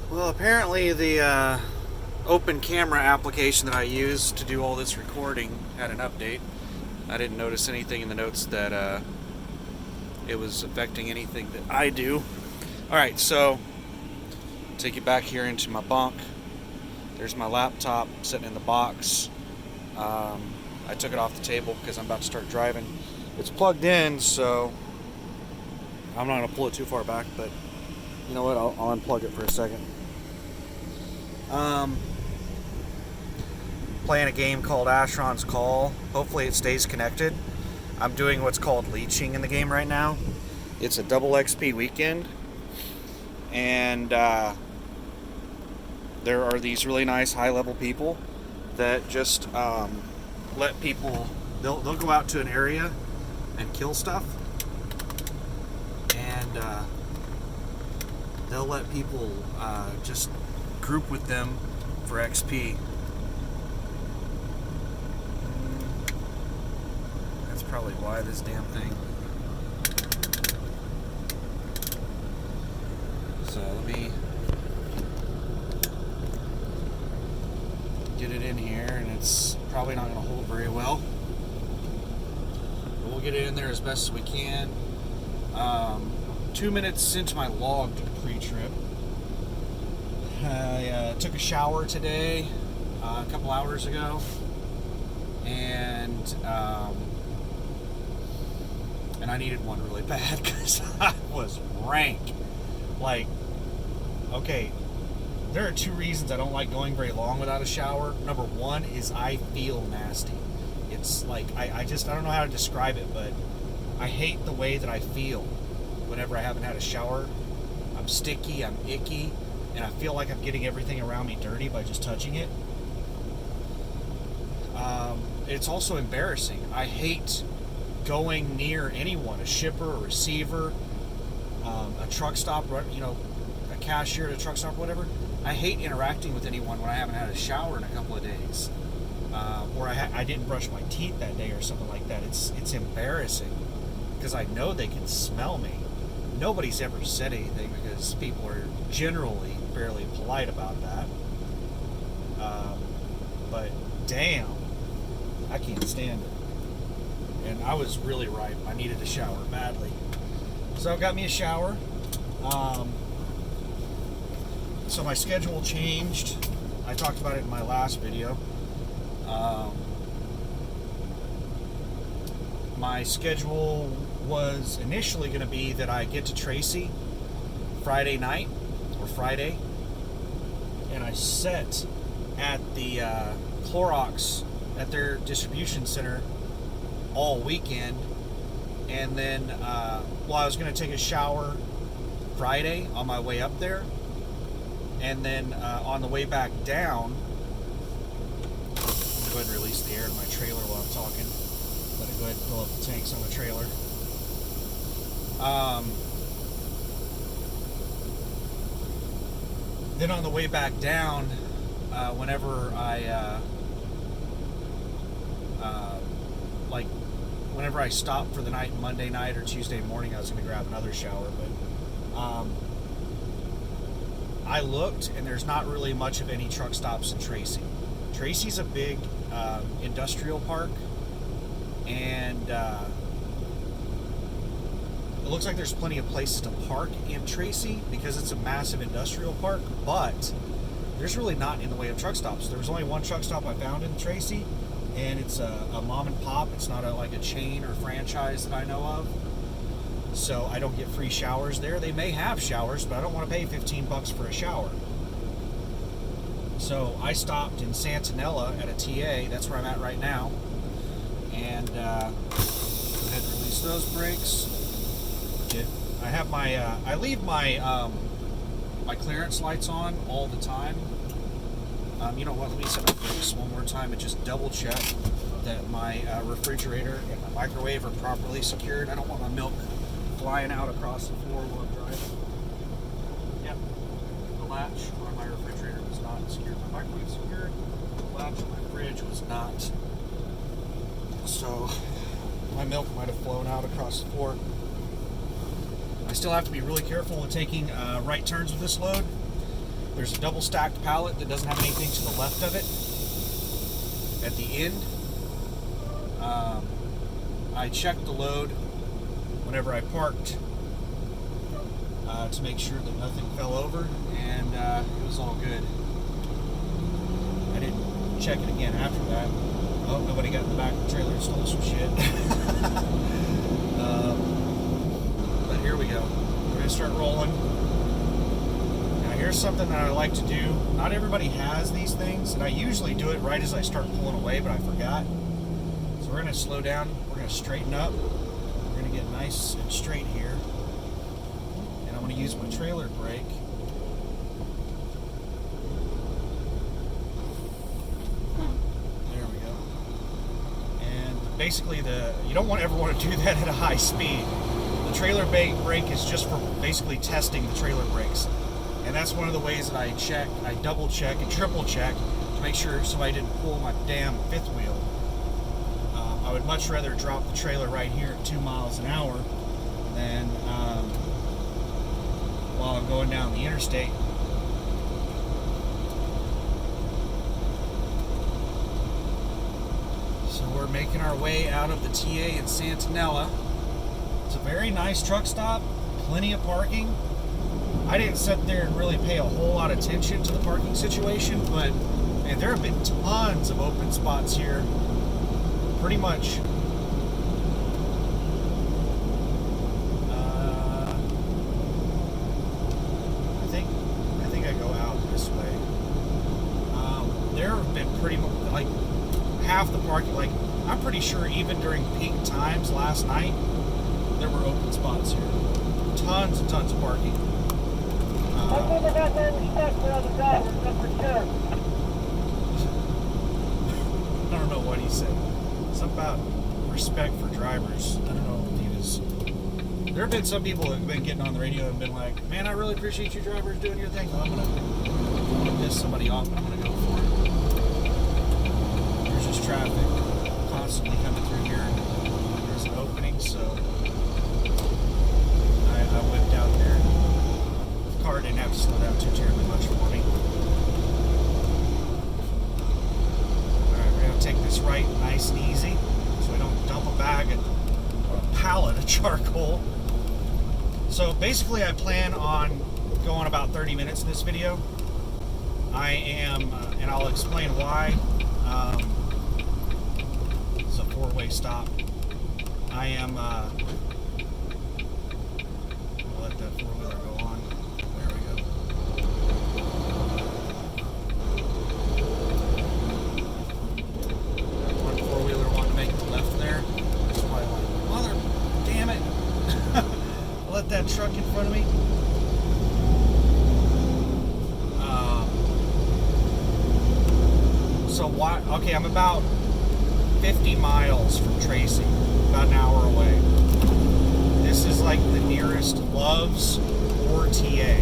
Well, apparently the open camera application that I use to do all this recording had an update. I didn't notice anything in the notes that it was affecting anything that I do. Alright, so take you back here into my bunk. There's my laptop sitting in the box. I took it off the table because I'm about to start driving. It's plugged in, so I'm not going to pull it too far back, but you know what, I'll unplug it for a second. Playing a game called Ashron's Call. Hopefully it stays connected. I'm doing what's called leeching in the game right now. It's a double XP weekend, and there are these really nice high-level people that just let people. They'll go out to an area and kill stuff, and they'll let people just group with them for XP. That's probably why this damn thing. So let me get it in here, and it's probably not going to hold very well. But we'll get it in there as best as we can. 2 minutes into my logged pre-trip. I took a shower today, a couple hours ago, and I needed one really bad because I was rank. Like, okay, there are two reasons I don't like going very long without a shower. Number one is I feel nasty. It's like, I don't know how to describe it, but I hate the way that I feel whenever I haven't had a shower. I'm sticky, I'm icky, and I feel like I'm getting everything around me dirty by just touching it. It's also embarrassing. I hate going near anyone, a shipper, a receiver, a truck stop, you know, a cashier at a truck stop, whatever. I hate interacting with anyone when I haven't had a shower in a couple of days, or I didn't brush my teeth that day or something like that. It's embarrassing because I know they can smell me. Nobody's ever said anything because people are generally fairly polite about that. But damn, I can't stand it. And I was really right. I needed a shower badly. So I got me a shower. So my schedule changed. I talked about it in my last video. My schedule was initially going to be that I get to Tracy Friday night or Friday, and I set at the Clorox at their distribution center all weekend, and then I was going to take a shower Friday on my way up there, and then on the way back down, I'm going to go ahead and release the air in my trailer while I'm talking. Let it go ahead and fill up the tanks on the trailer. Then on the way back down, whenever I stopped for the night, Monday night or Tuesday morning, I was going to grab another shower, but I looked, and there's not really much of any truck stops in Tracy. Tracy's a big industrial park, and it looks like there's plenty of places to park in Tracy because it's a massive industrial park, but there's really not in the way of truck stops. There was only one truck stop I found in Tracy, and it's a mom and pop. It's not like a chain or franchise that I know of. So I don't get free showers there. They may have showers, but I don't want to pay $15 for a shower. So I stopped in Nella at a TA. That's where I'm at right now. And go ahead and release those brakes. I have my I leave my my clearance lights on all the time. You know what? Let me set my brakes one more time and just double check that my refrigerator and my microwave are properly secured. I don't want my milk flying out across the floor while I'm driving. Yep, the latch on my refrigerator was not secured. My microwave secured. The latch on my fridge was not. So my milk might have flown out across the floor. I still have to be really careful with taking right turns with this load. There's a double stacked pallet that doesn't have anything to the left of it. At the end, I checked the load whenever I parked to make sure that nothing fell over, and it was all good. I didn't check it again after that. Oh, nobody got in the back of the trailer and stole some shit. But here we go. We're going to start rolling. Now here's something that I like to do. Not everybody has these things, and I usually do it right as I start pulling away, but I forgot. So we're going to slow down. We're going to straighten up. We're going to get nice and straight here. And I'm going to use my trailer brake. Basically, you don't ever want to do that at a high speed. The trailer brake is just for basically testing the trailer brakes, and that's one of the ways that I double check and triple check to make sure somebody didn't pull my damn fifth wheel. I would much rather drop the trailer right here at 2 miles an hour than while I'm going down the interstate. We're making our way out of the TA in Santa Nella. It's a very nice truck stop, plenty of parking. I didn't sit there and really pay a whole lot of attention to the parking situation, but man, there have been tons of open spots here. Pretty much I think I go out this way. There have been pretty much like half the parking, like I'm pretty sure even during peak times last night, there were open spots here. Tons and tons of parking. I've never got that respect for other drivers, that's for sure. I don't know what he said. Something about respect for drivers. I don't know what he was. There have been some people that have been getting on the radio and been like, man, I really appreciate you drivers doing your thing. Well, I'm gonna piss somebody off and I'm gonna go for it. There's just traffic constantly coming through here. There's an opening, so I whipped out there. The car didn't have to slow down too terribly much for me. Alright, we're going to take this right nice and easy so we don't dump a bag or a pallet of charcoal. So basically I plan on going about 30 minutes in this video. I am, and I'll explain why. It's a four-way stop. I am, I'll let that four-wheeler go on. There we go. One four-wheeler wanting to make it left there. That's why I'm like, mother, damn it. Let that truck in front of me. So why? Okay, I'm about 50 miles from Tracy, about an hour away. This is like the nearest Love's or TA.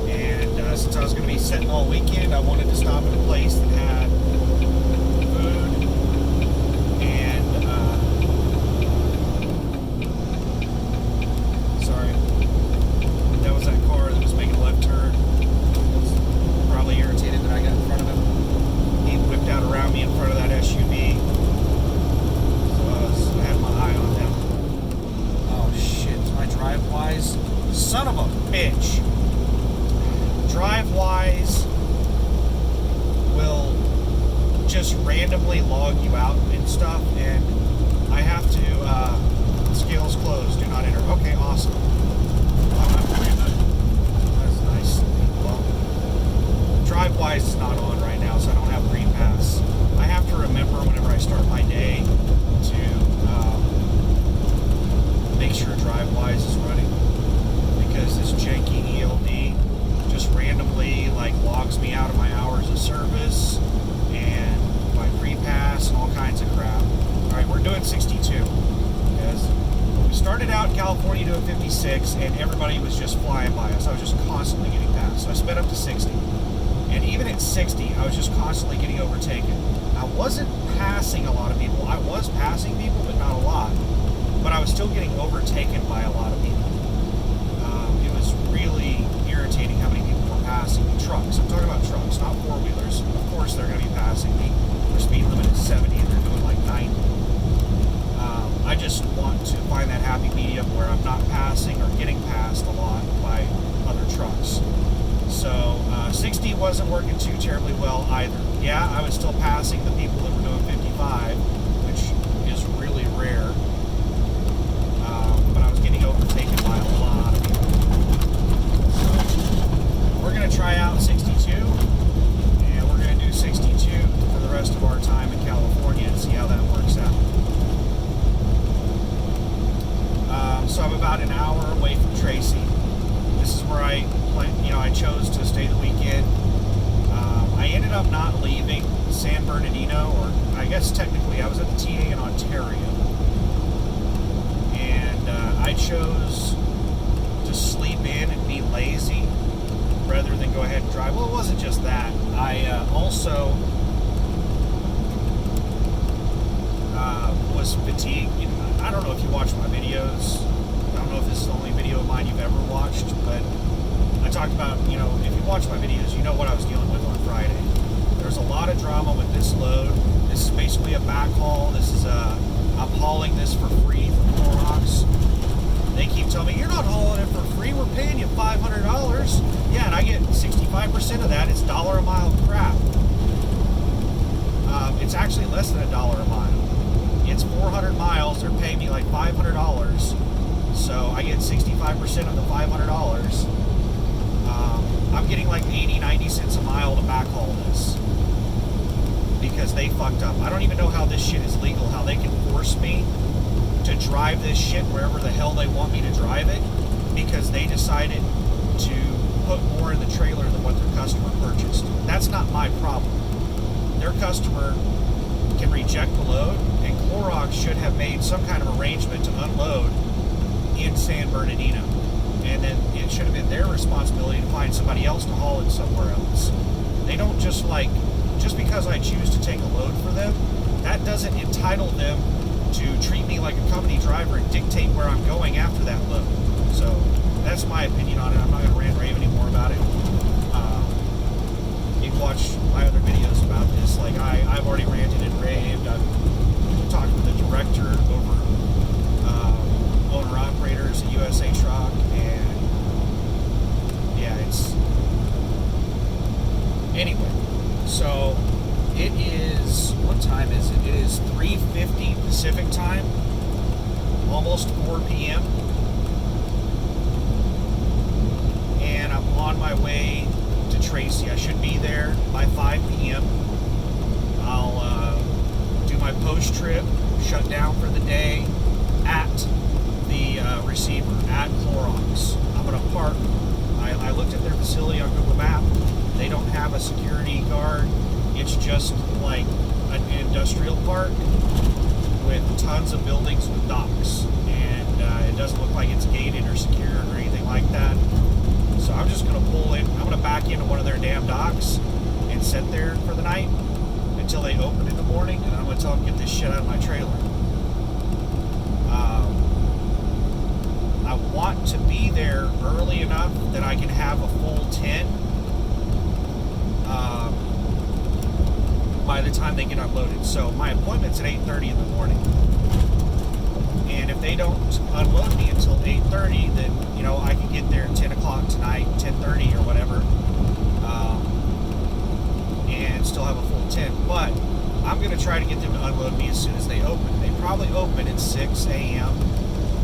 And since I was going to be sitting all weekend, I wanted to stop at a place that had food and sorry, that was that car that was making a left turn. I was probably irritated that I got in front of him. He whipped out around me in front of that SUV. So I had my eye on him. Oh shit, my drive-wise. Son of a bitch. Drive-wise will just randomly log you out and stuff, and I have to, scales closed, do not enter. Okay, awesome. That's nice. Well, drive-wise is not on right now, so I don't have green pass. I have to remember whenever I start my day to make sure drive-wise is running, because this janky ELD just randomly like logs me out of my hours of service and my free pass and all kinds of crap. Alright, we're doing 62. Yes. We started out in California doing 56 and everybody was just flying by us. I was just constantly getting passed. So I sped up to 60. And even at 60, I was just constantly getting overtaken. I wasn't passing a lot of people. I was passing people, but not a lot. But I was still getting overtaken by a lot of people. It was really irritating how many people were passing the trucks. wasn't working too terribly well either. Yeah, I was still passing the people that were doing 55, which is really rare. But I was getting overtaken by a lot of people. So we're going to try out 62, and we're going to do 62 for the rest of our time in California and see how that works out. So I'm about an hour away from Tracy. This is where I chose to stay the weekend. I ended up not leaving San Bernardino, or I guess technically I was at the TA in Ontario. And I chose to sleep in and be lazy rather than go ahead and drive. Well, it wasn't just that. I also was fatigued. I don't know if you watch my videos. I don't know if this is the only video of mine you've ever watched, but I talked about, if you watch my videos, you know what I was dealing with on Friday. There's a lot of drama with this load. This is basically a backhaul. I'm hauling this for free from Clorox. They keep telling me, you're not hauling it for free, we're paying you $500. Yeah, and I get 65% of that. It's $1 a mile crap. It's actually less than $1 a mile. It's 400 miles, they're paying me like $500. So I get 65% of the $500. I'm getting like 80, 90 cents a mile to backhaul this because they fucked up. I don't even know how this shit is legal, how they can force me to drive this shit wherever the hell they want me to drive it because they decided to put more in the trailer than what their customer purchased. That's not my problem. Their customer can reject the load, and Clorox should have made some kind of arrangement to unload in San Bernardino. And then it should have been their responsibility to find somebody else to haul it somewhere else. They don't just because I choose to take a load for them, that doesn't entitle them to treat me like a company driver and dictate where I'm going after that load. So that's my opinion on it. I'm not going to rant rave anymore about it. You can watch my other videos about this. Like I've already ranted and raved. I've talked with the director over owner-operators at USA Truck, and yeah, anyway, so it is, what time is it? It is 3:50 Pacific time, almost 4 p.m., and I'm on my way to Tracy. I should be there by 5 p.m. I'll do my post-trip, shut down for the day at the receiver at Clorox. I'm going to park. I looked at their facility on Google Maps. They don't have a security guard. It's just like an industrial park with tons of buildings with docks. And it doesn't look like it's gated or secured or anything like that. So I'm just going to pull in. I'm going to back into one of their damn docks and sit there for the night until they open in the morning. And I'm going to tell them to get this shit out of my trailer. I want to be there early enough that I can have a full 10 by the time they get unloaded. So my appointment's at 8:30 in the morning. And if they don't unload me until 8:30, then, I can get there at 10 o'clock tonight, 10:30 or whatever, and still have a full 10. But I'm going to try to get them to unload me as soon as they open. They probably open at 6 a.m.,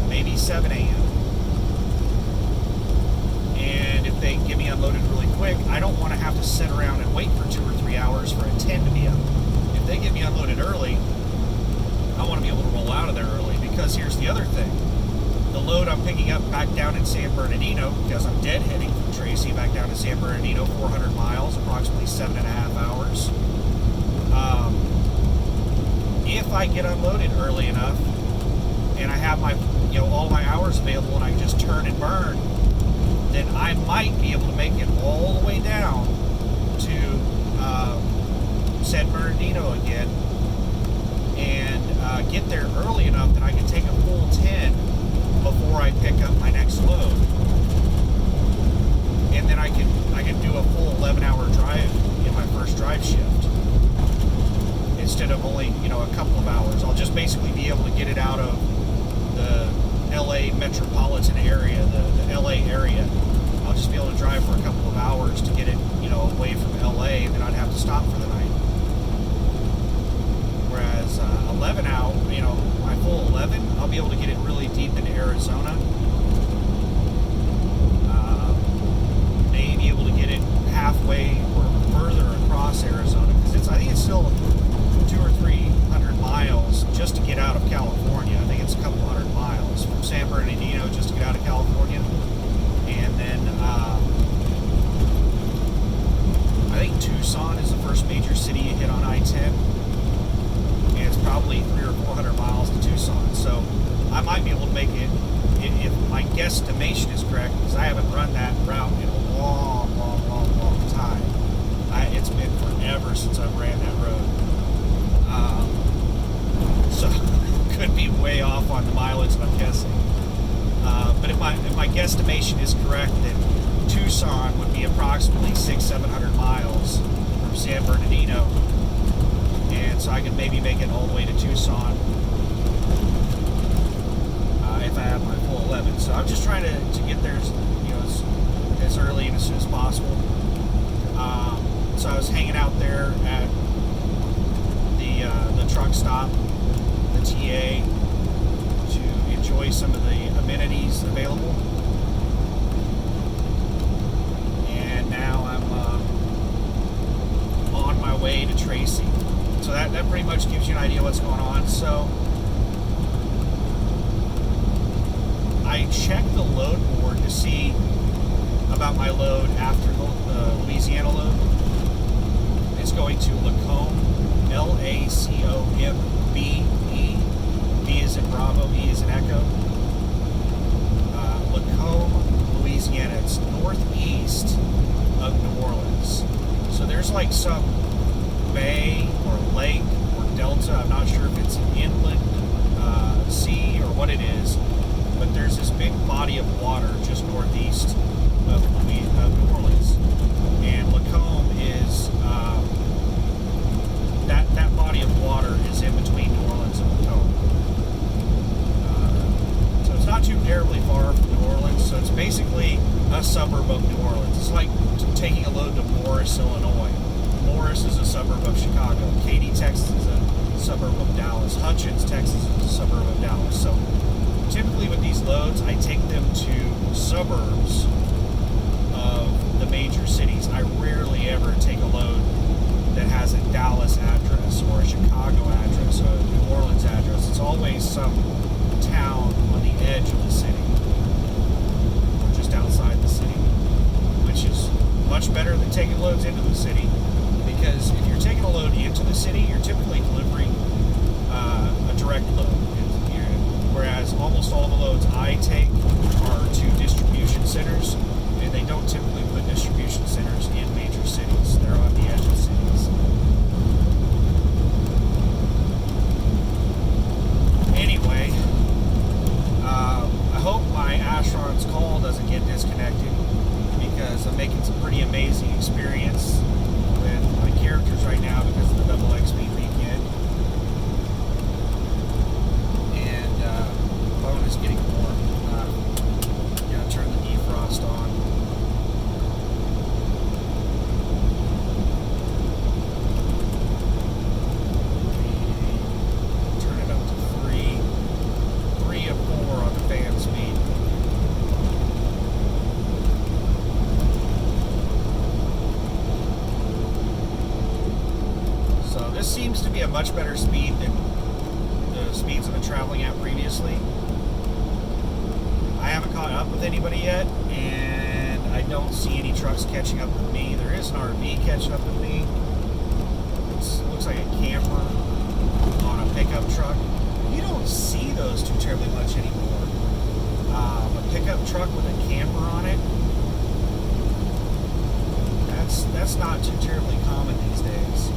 maybe 7 a.m. And if they get me unloaded really quick, I don't want to have to sit around and wait for 2 or 3 hours for a 10 to be up. If they get me unloaded early, I want to be able to roll out of there early, because here's the other thing. The load I'm picking up back down in San Bernardino, because I'm deadheading from Tracy back down to San Bernardino, 400 miles, approximately 7.5 hours. If I get unloaded early enough, and I have my, all my hours available, and I can just turn and burn, then I might be able to make it all the way down to San Bernardino again, and get there early enough that I can take a full 10 before I pick up my next load, and then I can do a full 11-hour drive in my first drive shift instead of only a couple of hours. I'll just basically be able to get it out of the LA metropolitan area, the LA area. I'll just be able to drive for a couple of hours to get it, away from LA, and then I'd have to stop for the night. Whereas 11 out, my full 11, I'll be able to get it really deep into Arizona. Maybe able to get it halfway or further across Arizona, because I think it's still 200 or 300 miles just to get out of California. I think it's a couple hundred miles from San Bernardino just to get out of California. And then I think Tucson is the first major city you hit on I-10, and it's probably 300 or 400 miles to Tucson. So I might be able to make it, if my guesstimation is correct, because I haven't run that route in a long time. It's been forever since I've ran that road. So could be way off on the mileage that I'm guessing. But if my guesstimation is correct, then Tucson would be approximately 600-700 miles from San Bernardino, and so I could maybe make it all the way to Tucson if I have my full 11. So I'm just trying to get there, as early and as soon as possible. So I was hanging out there at the truck stop, the TA, to enjoy some of the amenities available. And now I'm on my way to Tracy. So that pretty much gives you an idea what's going on. So I checked the load board to see about my load after the Louisiana load. It's going to Lacombe, Lacombe. B is in Bravo, E is in Echo. Lacombe, Louisiana. It's northeast of New Orleans. So there's like some bay or lake or delta. I'm not sure if it's an inland sea or what it is, but there's this big body of water just northeast of New Orleans. And Lacombe is that body of water is in between New Orleans and Lacombe. So it's not too terribly far from New Orleans. So it's basically a suburb of New Orleans. It's like taking a load to Morris, Illinois. Morris is a suburb of Chicago. Katy, Texas is a suburb of Dallas. Hutchins, Texas is a suburb of Dallas. So typically with these loads, I take them to suburbs of the major cities. I rarely ever take a load that has a Dallas address or a Chicago address or a New Orleans address. It's always some town on the edge of the city or just outside the city, which is much better than taking loads into the city, because if you're taking a load into the city, you're typically delivering a direct load. Whereas almost all the loads I take are to distribution centers, and they don't typically put distribution centers in major cities. They're on the edge of cities. Anyway, I hope my Asheron's call doesn't get disconnected, because I'm making some pretty amazing experience with my characters right now because of the double XP weekend. Phone is getting warm. Gotta turn the defrost on. Turn it up to 3 or 4 on the fan speed. So this seems to be a much better speed than the speeds I've been traveling at previously. I haven't caught up with anybody yet, and I don't see any trucks catching up with me. There is an RV catching up with me. It looks like a camper on a pickup truck. You don't see those too terribly much anymore. A pickup truck with a camper on it, that's not too terribly common these days.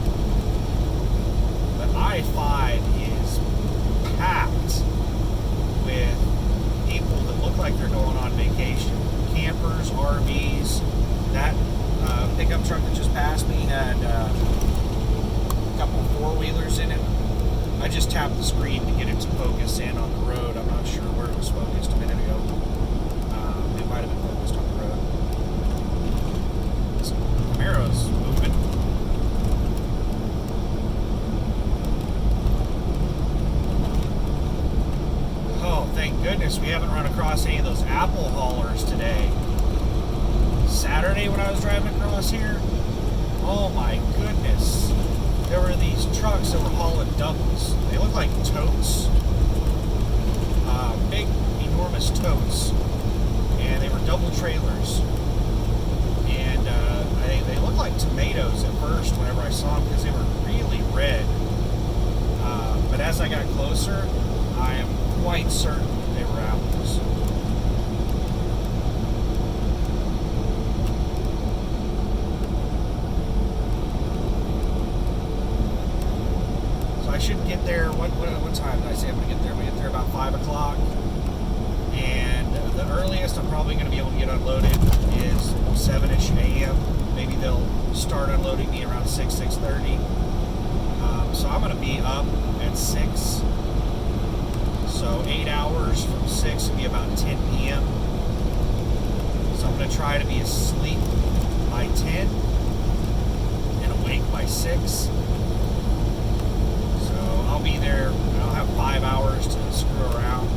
But I-5 is packed with people that look like they're going on vacation. Campers, RVs. That pickup truck that just passed me had a couple four-wheelers in it. I just tapped the screen to get it to focus in on the road. I'm not sure where it was focused a minute ago. It might have been focused on the road. Saturday when I was driving across here, oh my goodness. There were these trucks that were hauling doubles. They looked like totes. Big, enormous totes. And they were double trailers. And they looked like tomatoes at first whenever I saw them because they were really red. But as I got closer, I am quite certain they were apples. So I should get there. What time did I say I'm going to get there? I'm going to get there about 5 o'clock. And the earliest I'm probably going to be able to get unloaded is 7-ish a.m. Maybe they'll start unloading me around 6:30. So I'm going to be up at 6. So 8 hours from 6 will be about 10 p.m. So I'm going to try to be asleep by 10 and awake by 6. So I'll be there. I'll have 5 hours to screw around.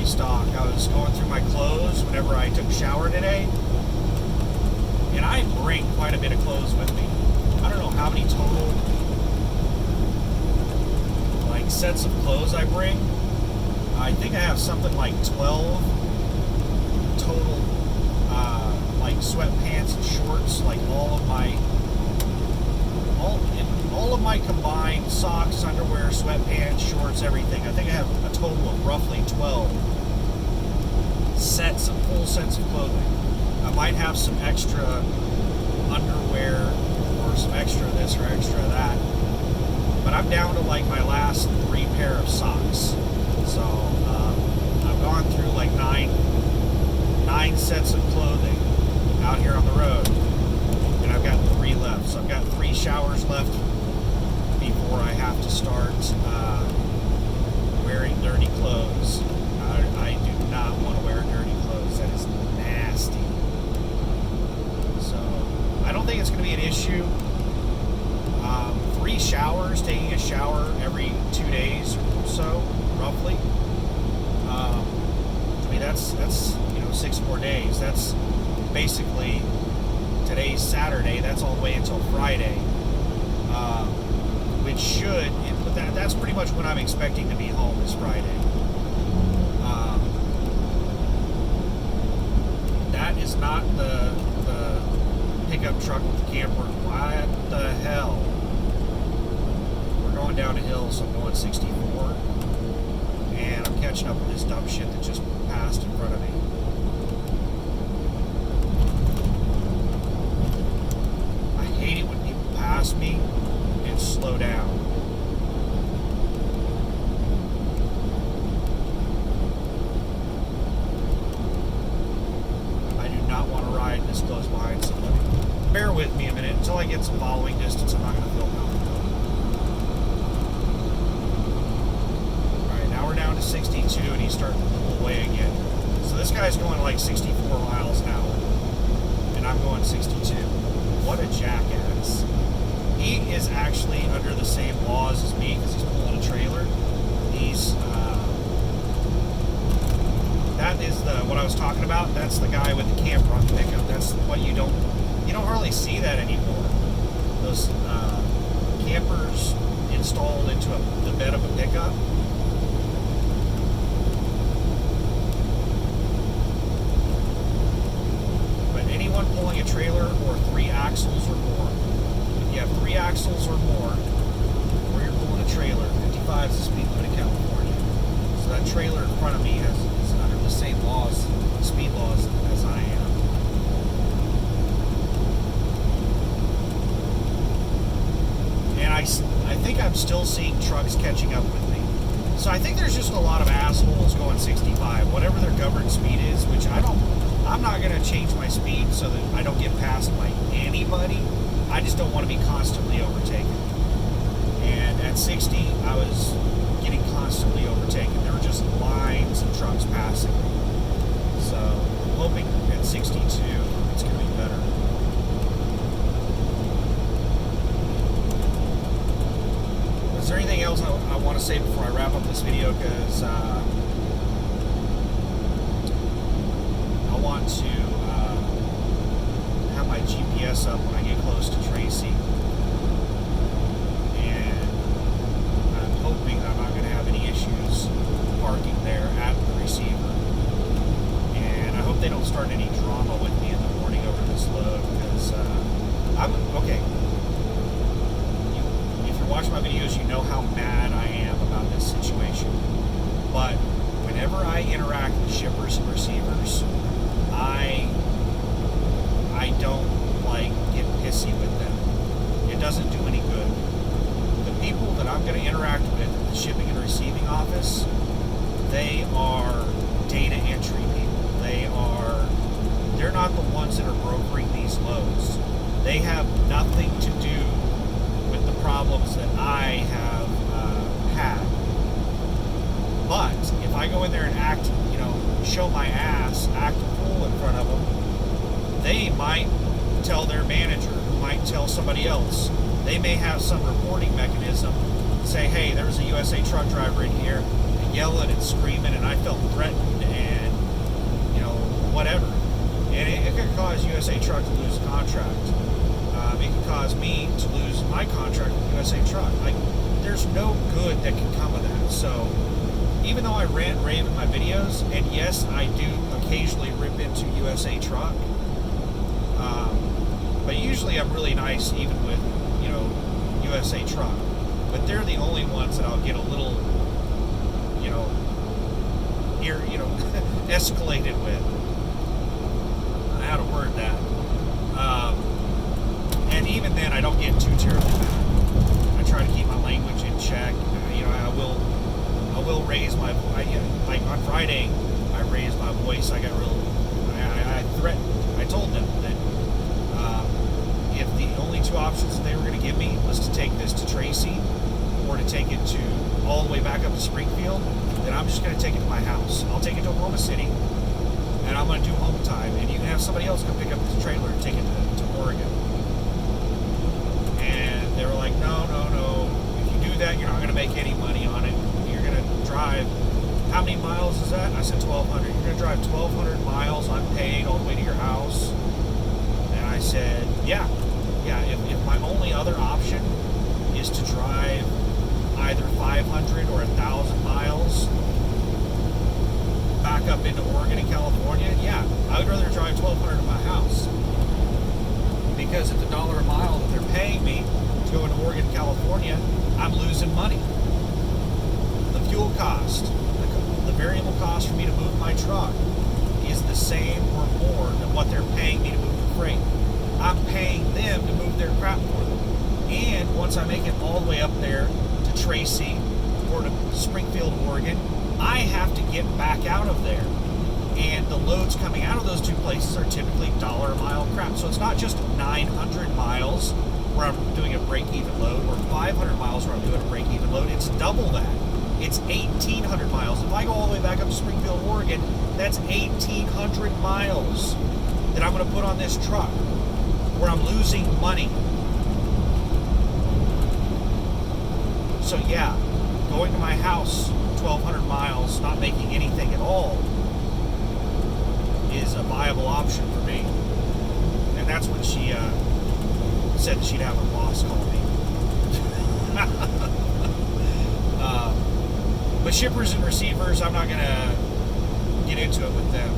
Stock. I was going through my clothes whenever I took a shower today, and I bring quite a bit of clothes with me. I don't know how many total like sets of clothes I bring. I think I have something like 12 total like sweatpants and shorts, like all of my combined socks, underwear, sweatpants, shorts, everything. I think I have a total of roughly 12 full sets of clothing. I might have some extra underwear or some extra this or extra that, but I'm down to like my last 3 pair of socks. So I've gone through like nine sets of clothing out here on the road, and I've got 3 left. So I've got 3 showers left before I have to start wearing dirty clothes. I do not want to wear dirty clothes. That is nasty. So I don't think it's going to be an issue. 3 showers, taking a shower every 2 days or so, roughly. I mean, that's 6 more days. That's basically today's Saturday. That's all the way until Friday. Which should, but that's pretty much when I'm expecting to be home is Friday. That is not the pickup truck with the camper. What the hell? We're going down a hill, so I'm going 64. And I'm catching up with this dumb shit that just passed in front of me. I hate it when people pass me and slow down. I do not want to ride this close behind somebody. Bear with me a minute. Until I get some following distance, I'm not going to feel comfortable. Alright, now we're down to 62 and he's starting to pull away again. So this guy's going like 64 miles an hour. And I'm going 62. What a jackass. He is actually under the same laws as me because he's pulling a trailer. That is what I was talking about. That's the guy with the camper on the pickup. That's what you don't really see that anymore. Those campers installed into the bed of a pickup. But anyone pulling a trailer or 3 axles or more. You have 3 axles or more, or you're pulling a trailer. 55 is the speed limit in California. So that trailer in front of me is under the same speed laws as I am. And I think I'm still seeing trucks catching up with me. So I think there's just a lot of assholes going 65, whatever their governed speed is, which I'm not going to change my speed so that I don't get passed by anybody. I just don't want to be constantly overtaken. And at 60, I was getting constantly overtaken. There were just lines of trucks passing me. So I'm hoping at 62, it's going to be better. to say before I wrap up this video, because I want to have my GPS up when I get close to Tracy. And I'm hoping that I'm not going to have any issues parking there at the receiver. And I hope they don't start any drama with me in the morning over this load, because okay. If you're watching my videos, you know how mad I am about this situation. But whenever I interact with shippers and receivers, I don't get pissy with them. It doesn't do any good. The people that I'm going to interact with at the shipping and receiving office, they are data entry people. They're not the ones that are brokering these loads. They have nothing to do with the problems that I have had. But if I go in there and act, show my ass, act a fool in front of them, they might tell their manager, who might tell somebody else. They may have some reporting mechanism, say, hey, there was a USA truck driver in here, and yelling and screaming, and I felt threatened, and, whatever. And it could cause USA Truck to lose a contract. It could cause me to lose my contract with USA Truck. There's no good that can come of that. So, even though I rant and rave in my videos, and yes, I do occasionally rip into USA Truck, but usually I'm really nice even with, USA Truck. But they're the only ones that I'll get a little, escalated with. How to word that. And even then, I don't get too terribly mad. I try to keep my language in check. I will raise my voice. Like on Friday, I raised my voice. I got I threatened. I told them that if the only two options that they were going to give me was to take this to Tracy or to take it to all the way back up to Springfield, then I'm just going to take it to my house. I'll take it to Oklahoma City, and I'm going to do home time, and you can have somebody else come pick up this trailer and take it to Oregon. And they were like, no. If you do that, you're not going to make any money on it. You're going to drive, how many miles is that? I said 1,200. You're going to drive 1,200 miles unpaid all the way to your house? And I said, yeah. If my only other option is to drive either 500 or 1,000 miles back up into Oregon and California, yeah, I would rather drive 1,200 to my house, because at the $1 a mile that they're paying me to go into Oregon and California, I'm losing money. The fuel cost, the variable cost for me to move my truck is the same or more than what they're paying me to move the freight. I'm paying them to move their crap for them. And once I make it all the way up there to Tracy or to Springfield, Oregon, I have to get back out of there. And the loads coming out of those two places are typically $1 a mile crap. So it's not just 900 miles where I'm doing a break-even load, or 500 miles where I'm doing a break-even load. It's double that. It's 1,800 miles. If I go all the way back up to Springfield, Oregon, that's 1,800 miles that I'm going to put on this truck, where I'm losing money. So yeah, going to my house 1,200 miles, not making anything at all, is a viable option for me. And that's when she said that she'd have her boss call me. But shippers and receivers, I'm not going to get into it with them,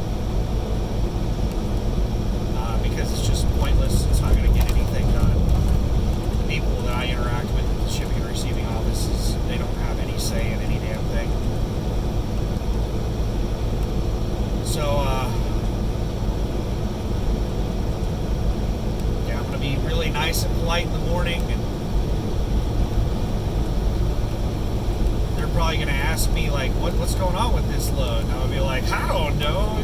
because it's just pointless. It's not going to get anything done. The people that I interact with at the shipping and receiving offices, they don't have any say in any damn thing. So, yeah, I'm going to be really nice and polite in the morning, and they're probably going to ask me, like, what's going on with this load? And I'll be like, I don't know.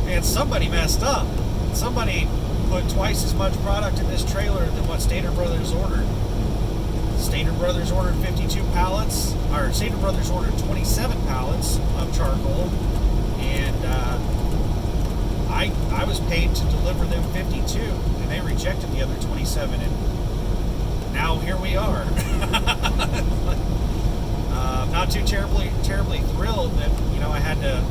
And somebody messed up. Somebody put twice as much product in this trailer than what Stater Brothers ordered. Stater Brothers ordered 52 pallets, or Stater Brothers ordered 27 pallets of charcoal, and I was paid to deliver them 52, and they rejected the other 27, and now here we are. Not too terribly thrilled that, I had to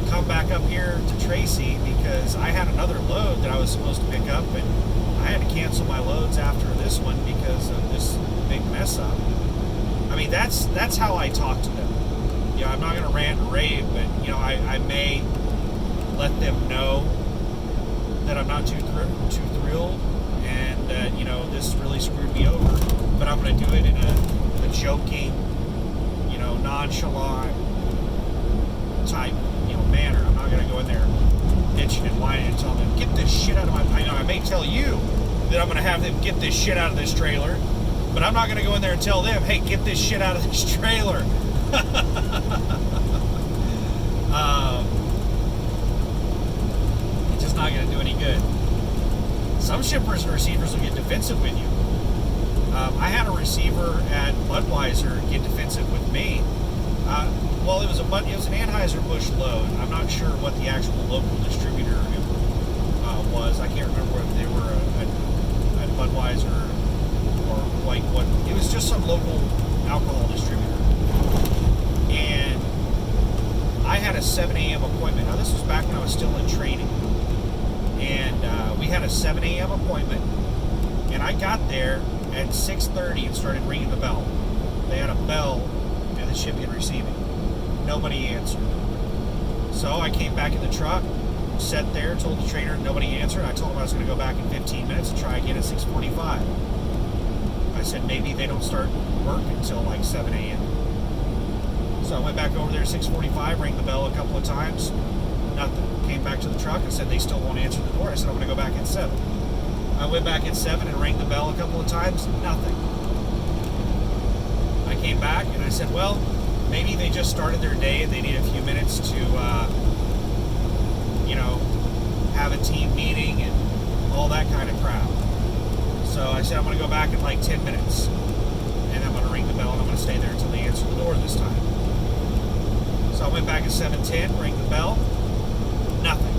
come back up here to Tracy because I had another load that I was supposed to pick up, and I had to cancel my loads after this one because of this big mess up. I mean, that's how I talk to them. I'm not going to rant and rave, but I may let them know that I'm not too thrilled, and that this really screwed me over. But I'm going to do it in a joking, nonchalant type, manner. I'm not going to go in there bitching and whining and telling them, get this shit out of my. I may tell you that I'm going to have them get this shit out of this trailer, but I'm not going to go in there and tell them, hey, get this shit out of this trailer. It's just not going to do any good. Some shippers and receivers will get defensive with you. I had a receiver at Budweiser get defensive with me. Well, it was an Anheuser-Busch load. I'm not sure what the actual local distributor was. I can't remember whether they were at Budweiser or like what. It was just some local alcohol distributor. And I had a 7 a.m. appointment. Now, this was back when I was still in training. And we had a 7 a.m. appointment. And I got there at 6:30 and started ringing the bell. They had a bell at the shipping and receiving. Nobody answered. So I came back in the truck, sat there, told the trainer nobody answered. I told him I was going to go back in 15 minutes and try again at 6:45. I said maybe they don't start work until like 7 a.m. So I went back over there at 6:45, rang the bell a couple of times, nothing. Came back to the truck and said they still won't answer the door. I said I'm going to go back at 7. I went back at 7 and rang the bell a couple of times, nothing. I came back and I said, well, maybe they just started their day and they need a few minutes to, have a team meeting and all that kind of crap. So I said, I'm going to go back in like 10 minutes and I'm going to ring the bell and I'm going to stay there until they answer the door this time. So I went back at 7:10, rang the bell, nothing.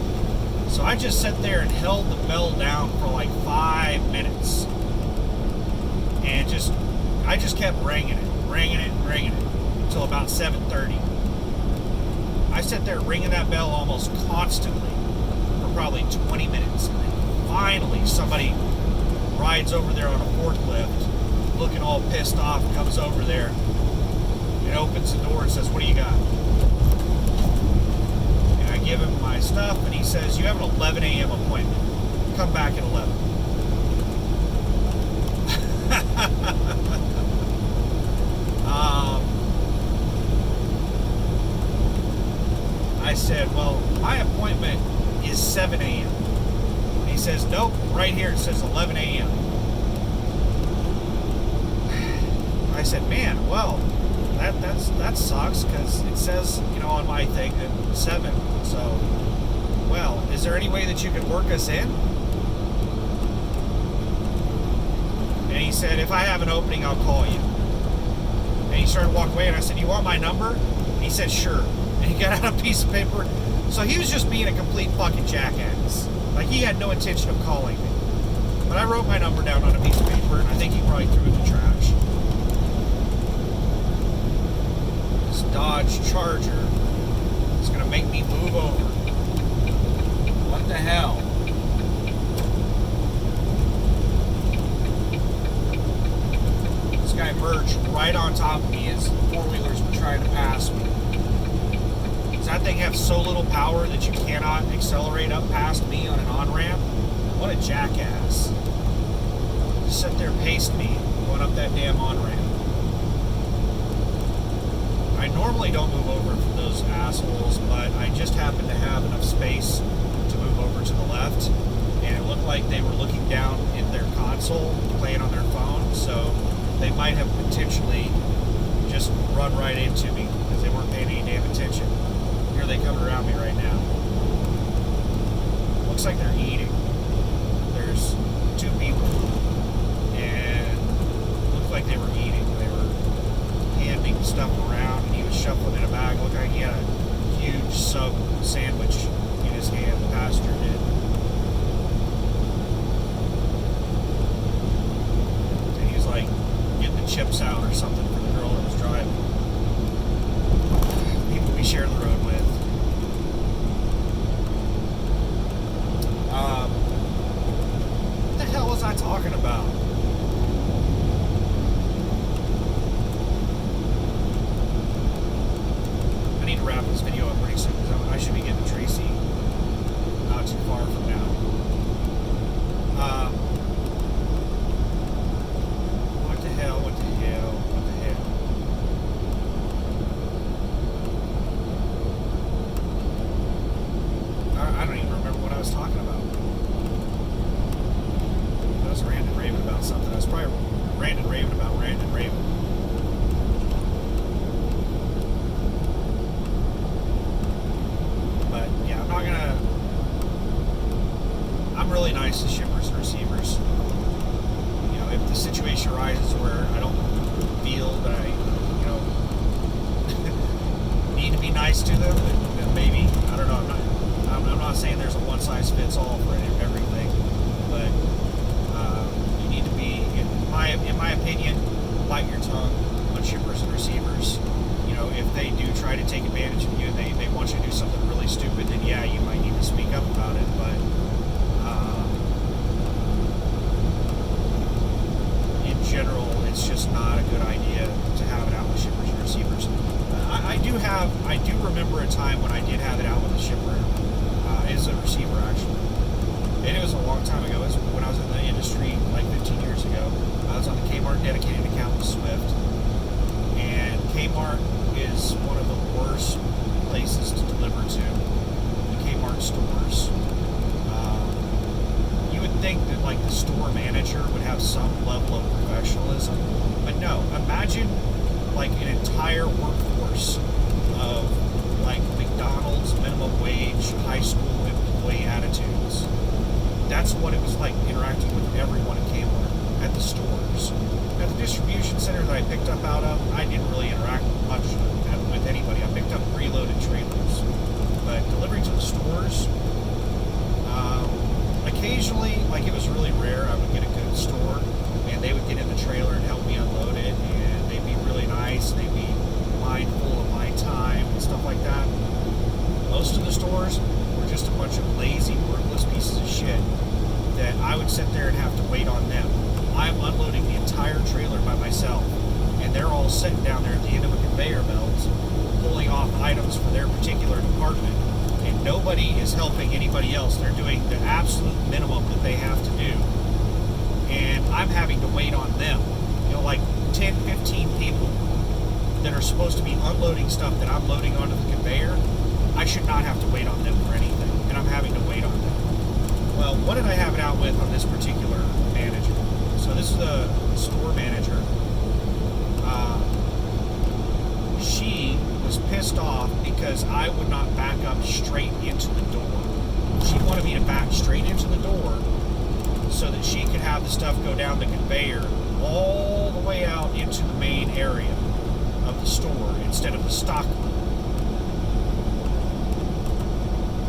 So I just sat there and held the bell down for like 5 minutes. And I just kept ringing it until about 7:30. I sat there ringing that bell almost constantly for probably 20 minutes. And then finally somebody rides over there on a forklift, looking all pissed off, comes over there and opens the door and says, what do you got? And I give him my stuff and he says, you have an 11 a.m. appointment. Come back at 11. I said, well, my appointment is 7 a.m. And he says, nope, right here it says 11 a.m. I said, man, well, that sucks because it says, on my thing at 7. So, well, is there any way that you could work us in? And he said, if I have an opening, I'll call you. And he started walking away, and I said, you want my number? And he said, sure. And he got out a piece of paper. So he was just being a complete fucking jackass. Like, he had no intention of calling me. But I wrote my number down on a piece of paper, and I think he probably threw it in the trash. This Dodge Charger is going to make me move over. What the hell? This guy merged right on top of me as four-wheelers were trying to pass me. Does that thing have so little power that you cannot accelerate up past me on an on-ramp? What a jackass. Just sit there and paced me going up that damn on-ramp. I normally don't move over for those assholes, but I just happened to have enough space to move over to the left, and it looked like they were looking down in their console, playing on their phone, so they might have potentially just run right into me because they weren't paying any damn attention. Here they come around me right now. Looks like they're eating. There's 2 people, and looked like they were eating. They were handing stuff around, and he was shuffling in a bag. Looked like he had a huge sub sandwich in his hand. The passenger did. And he was like getting the chips out or something for the girl that was driving. talking about. I need to wrap this video up pretty soon because I should be getting to Tracy not too far from now. What the hell? What the hell? What the hell? I don't even remember what I was talking about. I was ranting and raving about something. I was probably ranting and raving about ranting and raving. But yeah, I'm not gonna. I'm really nice to shippers and receivers. You know, if the situation arises where I don't feel that I, need to be nice to them, then maybe, I don't know. I'm not saying there's a one size fits all for everything, but you need to be, in my opinion, bite your tongue on shippers and receivers. You know, if they do try to take advantage of you and they want you to do something really stupid, then yeah, you might need to speak up about it. But in general, it's just not a good idea to have it out with shippers and receivers. I do remember a time when I did have it out with a shipper. As a receiver, actually. And it was a long time ago. It was when I was in the industry, like 15 years ago. I was on the Kmart dedicated account with Swift. And Kmart is one of the worst places to deliver to. The Kmart stores. You would think that, like, the store manager would have some level of professionalism. But no. Imagine, like, an entire workforce of, like, McDonald's minimum wage high school employee attitudes. That's what it was like interacting with everyone at Kmart, at the stores. At the distribution center that I picked up out of, I didn't really interact much with anybody. I picked up preloaded trailers. But delivering to the stores, occasionally, like, it was really rare, I would get a good store and they would get in the trailer and help me unload it, and they'd be really nice, they'd be mindful of my time and stuff like that. Most of the stores were just a bunch of lazy, worthless pieces of shit that I would sit there and have to wait on them. I'm unloading the entire trailer by myself, and they're all sitting down there at the end of a conveyor belt, pulling off items for their particular department, and nobody is helping anybody else. They're doing the absolute minimum that they have to do, and I'm having to wait on them. You know, like 10, 15 people that are supposed to be unloading stuff that I'm loading onto the conveyor. I should not have to wait on them for anything, and I'm having to wait on them. Well, what did I have it out with on this particular manager? So this is the store manager. She was pissed off because I would not back up straight into the door. She wanted me to back straight into the door so that she could have the stuff go down the conveyor all the way out into the main area of the store instead of the stock room.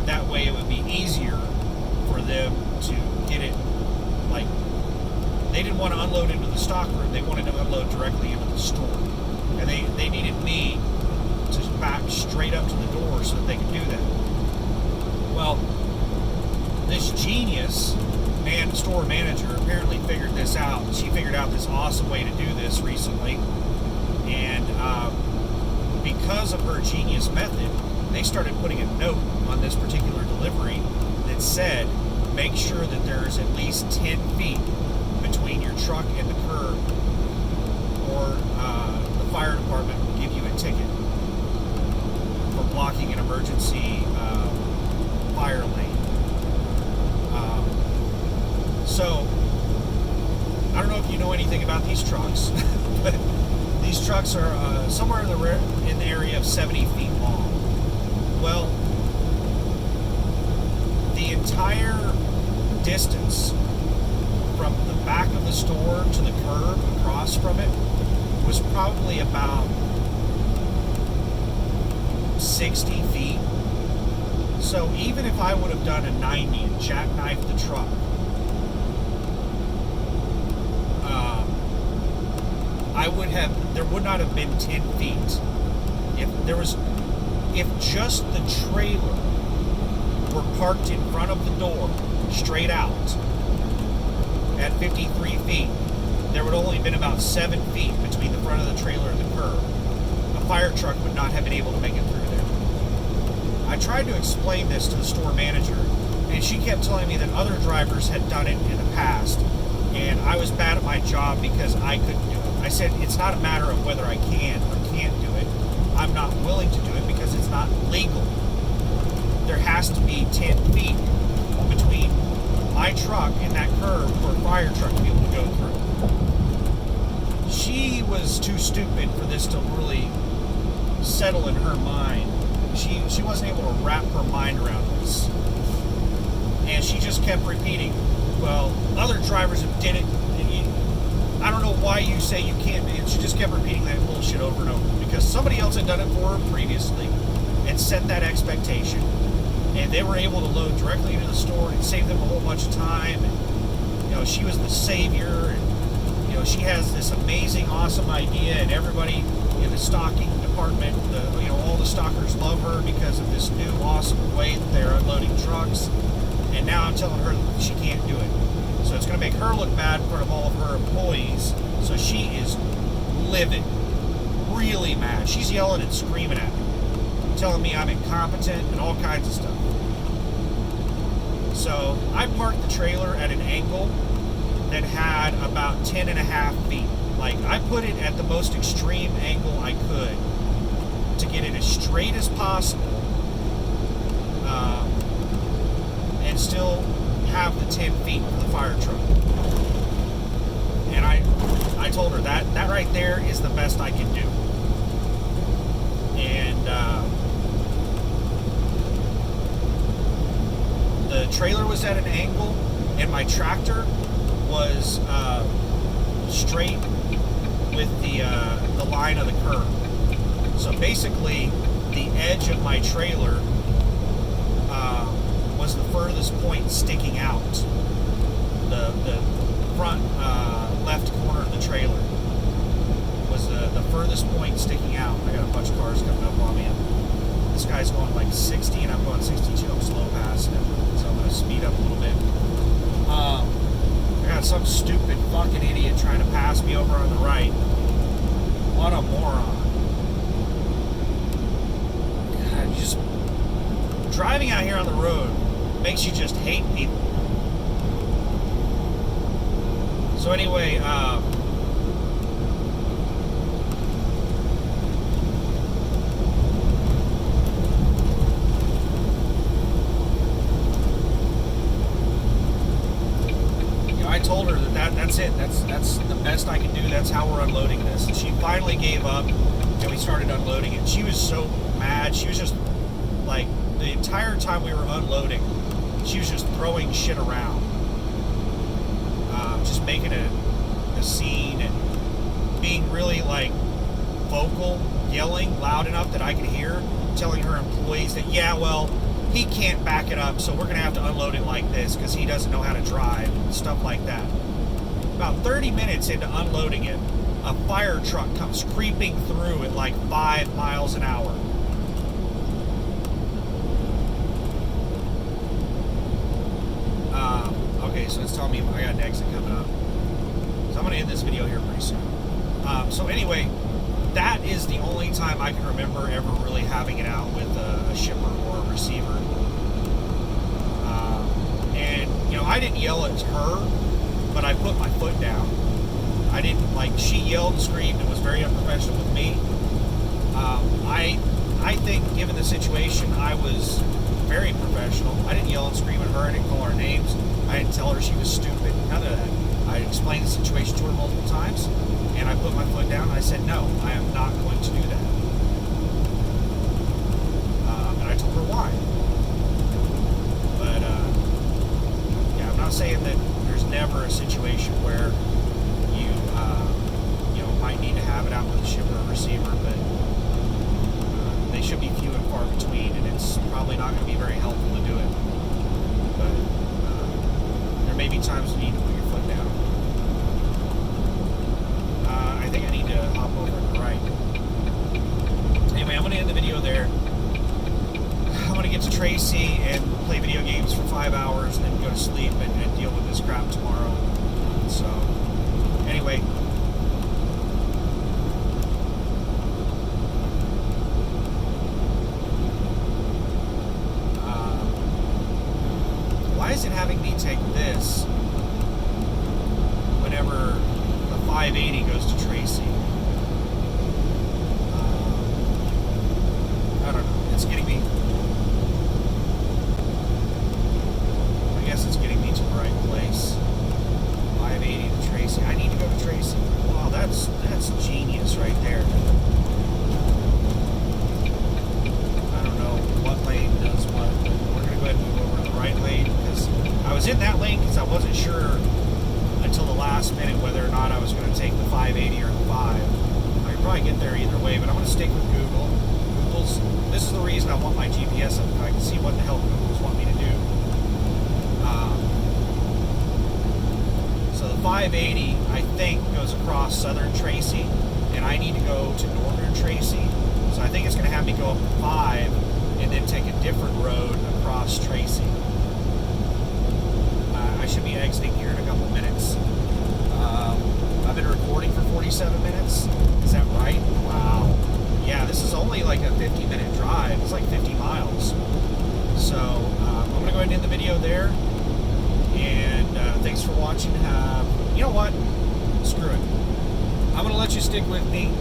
That way it would be easier for them to get it, like, they didn't want to unload into the stock room, they wanted to unload directly into the store. And they needed me to back straight up to the door so that they could do that. Well, this genius store manager apparently figured this out. She figured out this awesome way to do this recently. And because of her genius method, they started putting a note on this particular delivery that said, make sure that there's at least 10 feet between your truck and the curb, or the fire department will give you a ticket for blocking an emergency fire lane. So, I don't know if you know anything about these trucks, but these trucks are somewhere in the area of 70 feet long. Well, the entire distance from the back of the store to the curb across from it was probably about 60 feet. So even if I would have done a 90 and jackknifed the truck, there would not have been 10 feet. If just the trailer were parked in front of the door, straight out, at 53 feet, there would only been about 7 feet between the front of the trailer and the curb. A fire truck would not have been able to make it through there. I tried to explain this to the store manager, and she kept telling me that other drivers had done it in the past, and I was bad at my job because I couldn't do it. I said, it's not a matter of whether I can or can't do it. I'm not willing to do it because it's not legal. There has to be 10 feet between my truck and that curb for a fire truck to be able to go through. She was too stupid for this to really settle in her mind. She wasn't able to wrap her mind around this. And she just kept repeating, well, other drivers have did it. I don't know why you say you can't. And she just kept repeating that bullshit over and over because somebody else had done it for her previously and set that expectation. And they were able to load directly into the store and save them a whole bunch of time. And, she was the savior. And, she has this amazing, awesome idea, and everybody in the stocking department, all the stockers love her because of this new, awesome way that they're unloading trucks. And now I'm telling her that she can't do it. So it's going to make her look bad in front of all of her employees. So she is livid, really mad. She's yelling and screaming at me, telling me I'm incompetent and all kinds of stuff. So I parked the trailer at an angle that had about 10.5 feet. Like, I put it at the most extreme angle I could to get it as straight as possible, and still have the 10 feet for the fire truck. And I told her that right there is the best I can do. And the trailer was at an angle, and my tractor was straight with the line of the curb. So basically, the edge of my trailer was the furthest point sticking out. The front left corner of the trailer was the furthest point sticking out. I got a bunch of cars coming up on me. This guy's going like 60 and I'm going 62. I'm slow passing him, so I'm going to speed up a little bit. I got some stupid fucking idiot trying to pass me over on the right. What a moron. God, just driving out here on the road makes you just hate people. So anyway, I told her that's it. That's the best I can do. That's how we're unloading this. And she finally gave up, and we started unloading it. She was so mad. She was just like, the entire time we were unloading, she was just throwing shit around, just making a scene and being really like vocal, yelling loud enough that I could hear, telling her employees that, yeah, well, he can't back it up, so we're going to have to unload it like this because he doesn't know how to drive and stuff like that. About 30 minutes into unloading it, a fire truck comes creeping through at like 5 miles an hour. Okay, so it's telling me I got an exit coming up. So I'm going to end this video here pretty soon. So anyway, that is the only time I can remember ever really having it out with a shipper or a receiver. And, I didn't yell at her, but I put my foot down. I didn't, she yelled and screamed and was very unprofessional with me. I think, given the situation, I was very professional. I didn't yell and scream at her. I didn't call her names. I didn't tell her she was stupid. None of that. I explained the situation to her multiple times, and I put my foot down and I said, no, I am not going to do that. And I told her why. But, yeah, I'm not saying that there's never a situation where you, might need to have it out with a shipper or receiver, but they should be few and far between, and it's probably not going to be very helpful to do it. But there may be times when you need to put your foot down. I think I need to hop over to the right. Anyway, I'm going to end the video there. I'm going to get to Tracy and play video games for 5 hours and then go to sleep and deal with this crap tomorrow. 580 goes to Tracy. I don't know. It's getting me. I guess it's getting me to the right place. 580 to Tracy. I need to go to Tracy. Wow, that's genius right there. I don't know what lane does what. We're gonna go ahead and move over to the right lane because I was in that lane because I wasn't sure until the last minute whether or not I was going to take the 580 or the 5. I could probably get there either way, but I'm going to stick with Google. This is the reason I want my GPS up. I can see what the hell Google's want me to do. So the 580, I think, goes across southern Tracy, and I need to go to northern Tracy. So I think it's going to have me go up to 5 and then take a different road across Tracy. I should be exiting here in a couple minutes. I've been recording for 47 minutes. Is that right? Wow. Yeah, this is only like a 50-minute drive. It's like 50 miles. So I'm going to go ahead and end the video there. And thanks for watching. You know what? Screw it. I'm going to let you stick with me.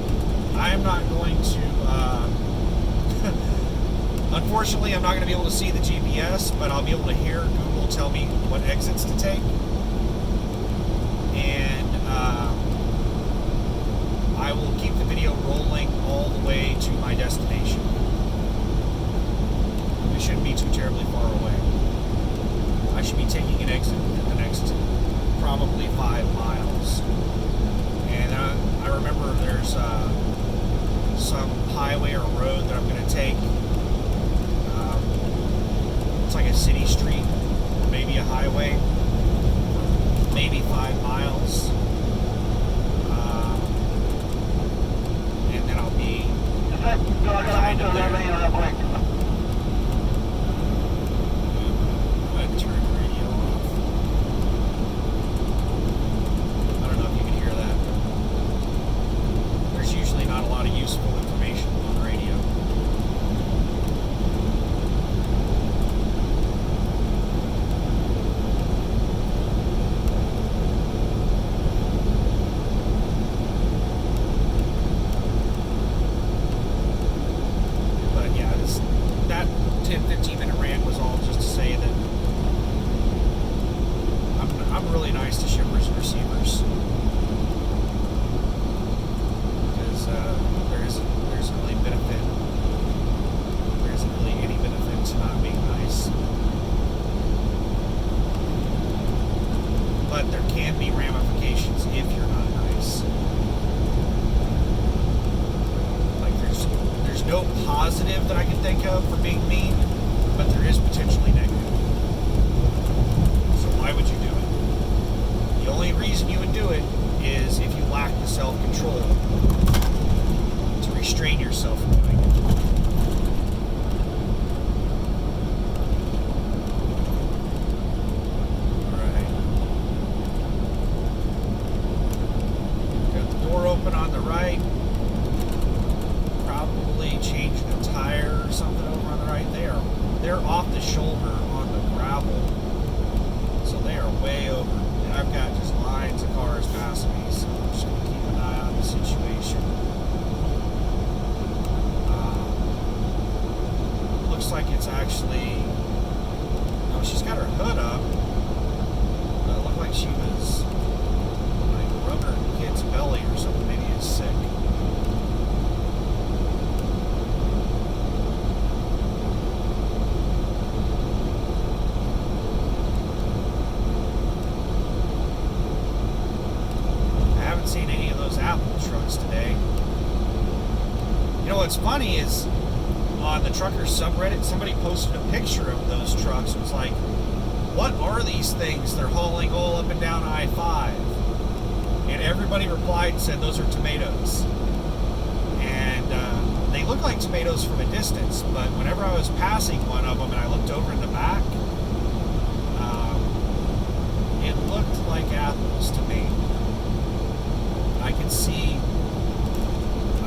I am not going to... Unfortunately, I'm not going to be able to see the GPS, but I'll be able to hear Google tell me what exits to take. And I will keep the video rolling all the way to my destination. We shouldn't be too terribly far away. I should be taking an exit in the next probably 5 miles. And I remember there's some highway or road that I'm going to take. It's like a city street, or maybe a highway, maybe 5 miles. And then I'll be kind of there. I'm going to turn the radio off. I don't know if you can hear that. There's usually not a lot of useful information on the radio. That 10-15 minute rant was all just to say that I'm really nice to shippers and receivers because there isn't really benefit. There isn't really any benefit to not being nice, but there can be ramifications if you're not nice. There's no positive that I can think of for being mean, but there is potentially negative. So why would you do it? The only reason you would do it is if you lack the self-control to restrain yourself from doing it. Alright. Got the door open on the right. Probably changing a tire or something over on the right. They're off the shoulder on the gravel, so they are way over. And I've got just lines of cars passing me, so I'm just going to keep an eye on the situation. Looks like it's actually... Oh, she's got her hood up. It looked like she was like rubbing her kid's belly or something. Maybe it's sick. Seen any of those Apple trucks today. You know what's funny is on the truckers subreddit somebody posted a picture of those trucks. It was like, what are these things they're hauling all up and down I-5? And everybody replied and said those are tomatoes. And they look like tomatoes from a distance, but whenever I was passing one of them and I looked over in the back, it looked like apples to me. I can see,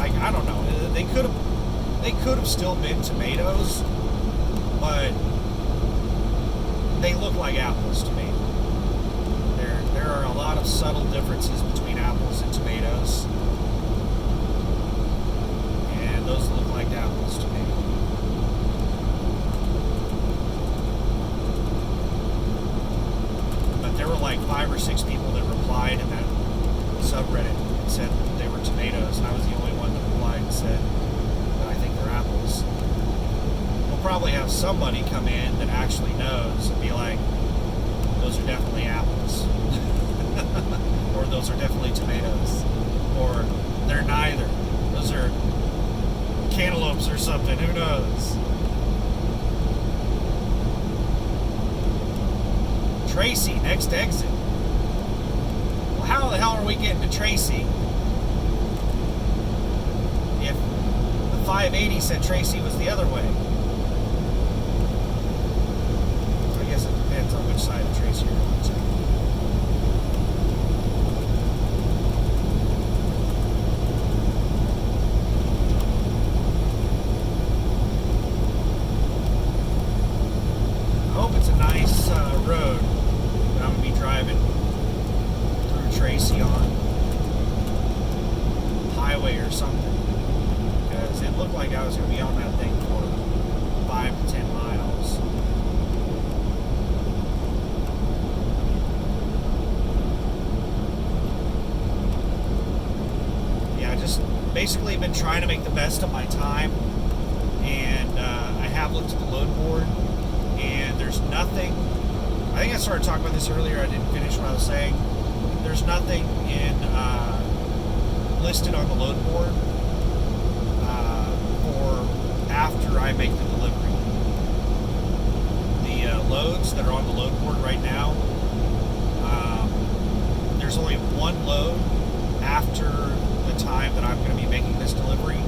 I don't know, they could have still been tomatoes, but they look like apples to me. There are a lot of subtle differences between apples and tomatoes. subreddit and said they were tomatoes, and I was the only one that replied and said that I think they're apples. We'll probably have somebody come in that actually knows and be like, those are definitely apples. Or those are definitely tomatoes. Or they're neither. Those are cantaloupes or something. Who knows? Tracy, next exit. Well, how the hell are we getting to Tracy if the 580 said Tracy was the other way? So I guess it depends on which side of Tracy you're going to. I hope it's a nice road that I'm going to be driving through Tracy on. Highway or something. Because it looked like I was going to be on that thing for 5 to 10 miles. Yeah, I just basically been trying to make the best of my time. And I have looked at the load board. And there's nothing, I think I started talking about this earlier, I didn't finish what I was saying. There's nothing listed on the load board for after I make the delivery. The loads that are on the load board right now, there's only one load after the time that I'm going to be making this delivery,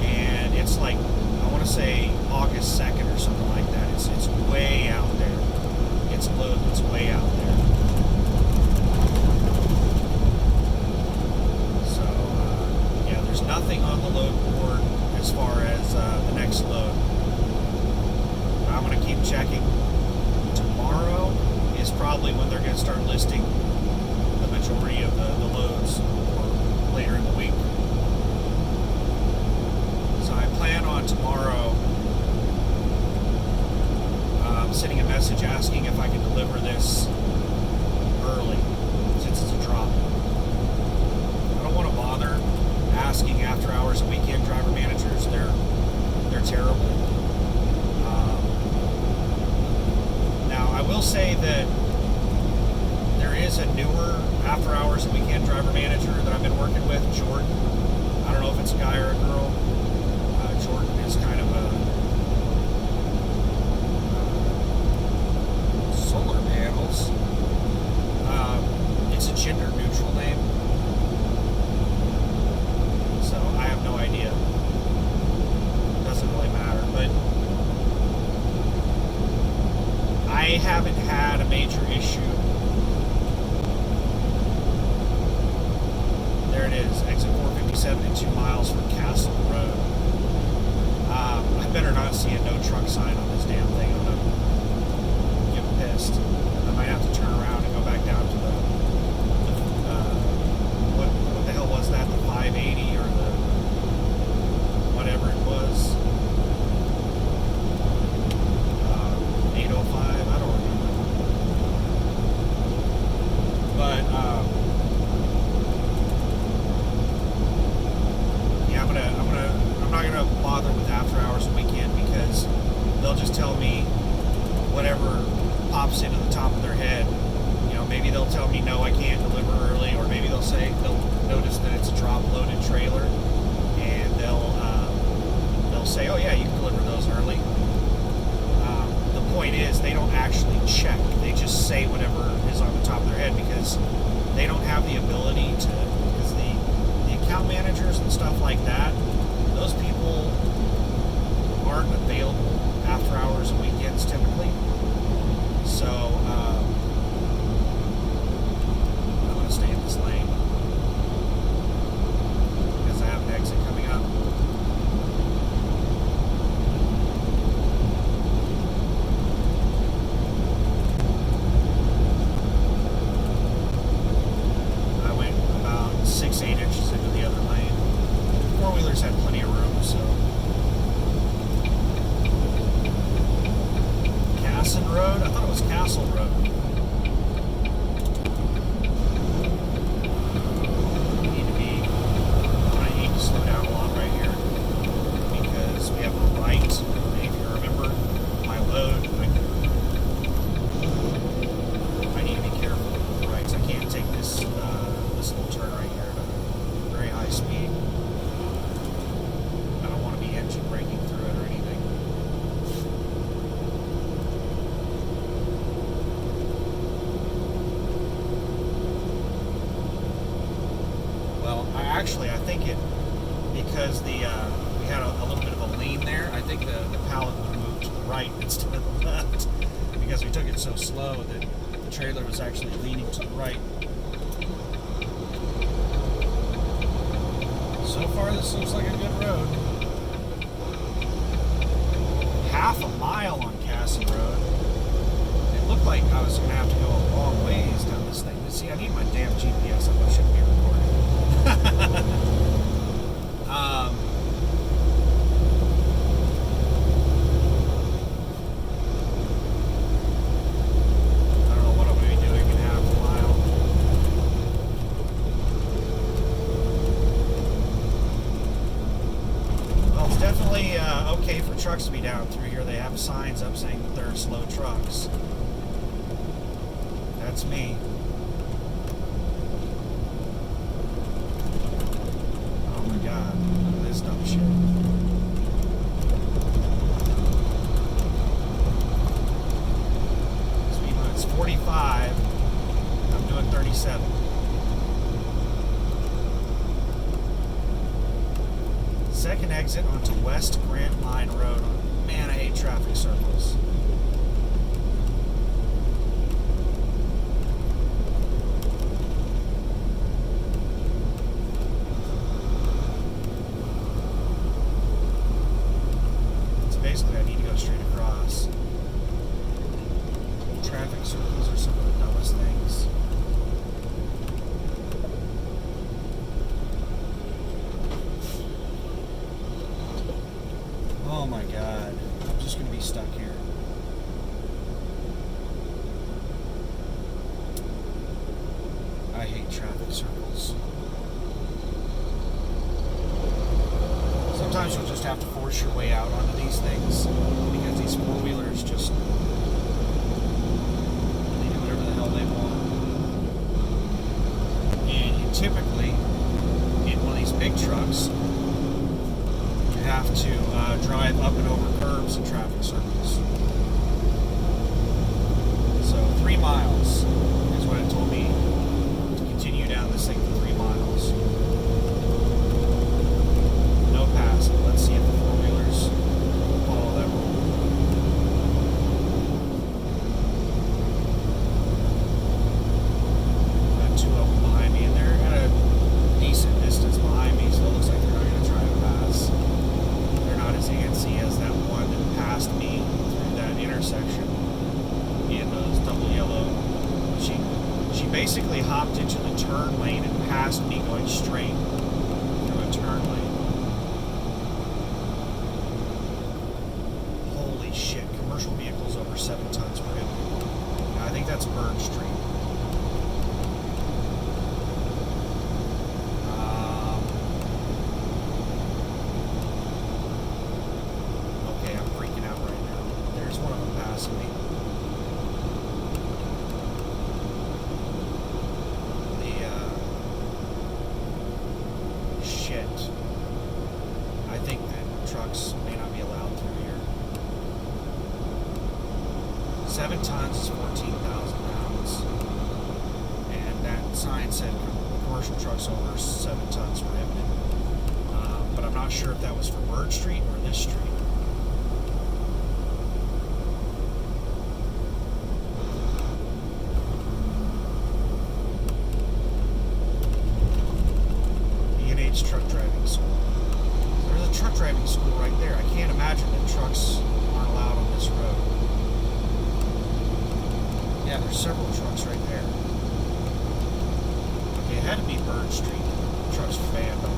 and it's like, I want to say August 2nd or something like that. It's way out there. It's a load that's way out there. So, yeah, there's nothing on the load board as far as the next load. But I'm going to keep checking. Tomorrow is probably when they're going to start listing the majority of the loads for later in the week. So I plan on tomorrow sending a message asking if I can deliver this early, since it's a drop. I don't want to bother asking after hours and weekend driver managers. They're terrible. Now I will say that there is a newer after hours and weekend driver manager that I've been working with, Jordan. I don't know if it's a guy or a girl. Jordan is kind of a solar panels. It's a gender neutral name, so I have no idea. Doesn't really matter, but I haven't had a major issue. There it is, exit 457 and 2 miles from Castle Road. I better not see a no truck sign on this damn thing. I'm gonna get pissed. I might have to turn around and go back down to the what the hell was that? The 580 or the whatever it was. 805. I don't remember. But yeah, I'm not gonna bother with after hours and weekend, because they'll just tell me whatever pops into the top of their head. You know, maybe they'll tell me no, I can't deliver early, or maybe they'll notice that it's a drop loaded trailer, and they'll say, oh yeah, you can deliver those early. The point is, they don't actually check. They just say whatever is on the top of their head, because they don't have the ability to, because the account managers and stuff like that, those people aren't available after hours and weekends typically. So I'm going to stay in this lane because I have an exit coming up. I went about 6-8 inches into the other lane. Four-wheel Well, I think it, because we had a little bit of a lean there, I think the pallet moved to the right instead of the left, because we took it so slow that the trailer was actually leaning to the right. So far, this looks like a good road. Half a mile on Cassie Road. It looked like I was going to have to go a long ways down this thing. But see, I need my damn GPS up. I shouldn't be recording. I don't know what I'm going to be doing in half a mile. Well, it's definitely okay for trucks to be down through here. They have signs up saying that they're slow trucks. That's me. Oh my god, look at this dumb shit. Speed limit's 45. I'm doing 37. Second exit onto West Grant Line Road. Man, I hate traffic circles. So basically, I need to go straight across. Traffic circles are some of the dumbest things. Oh my god, I'm just gonna be stuck here. I hate traffic circles. Sometimes you'll just have to force your way out onto these things because these four-wheelers just, they do whatever the hell they want. And you typically, in one of these big trucks, have to drive up and over curbs and traffic circles. So 3 miles is what it told me to continue down this thing for 3 miles. No passing. Let's see if the four-wheelers follow that rule. Got 2 of them behind me, and they're at a decent distance behind me, so it looks like they're not going to try to pass. Not as antsy as that one that passed me through that intersection in those double yellow. She basically hopped into the turn lane and passed me going straight through a turn lane. Holy shit, commercial vehicles over 7 tons prohibited. I think that's Bird Street. I think that trucks may not be allowed through here. 7 tons is 14,000 pounds. And that sign said commercial trucks over 7 tons prohibited. But I'm not sure if that was for Bird Street or this street. Truck driving school. There's a truck driving school right there. I can't imagine that trucks aren't allowed on this road. Yeah, there's several trucks right there. Okay, it had to be Bird Street. Trucks banned on.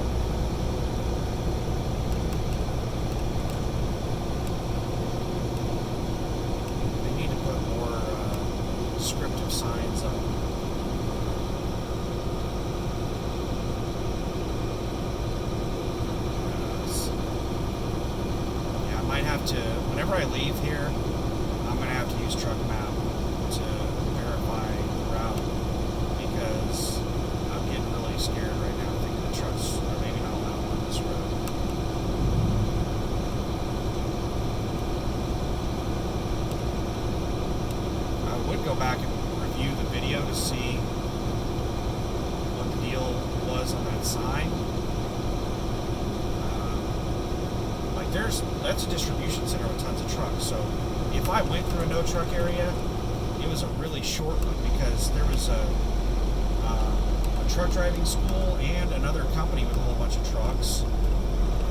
They need to put more descriptive signs up. Have to, whenever I leave here, I'm going to have to use Truck Map to verify the route because I'm getting really scared right now thinking the trucks are maybe not allowed on this road. I would go back and review the video to see what the deal was on that sign. That's a distribution center with tons of trucks. So if I went through a no truck area, it was a really short one because there was a truck driving school and another company with a whole bunch of trucks.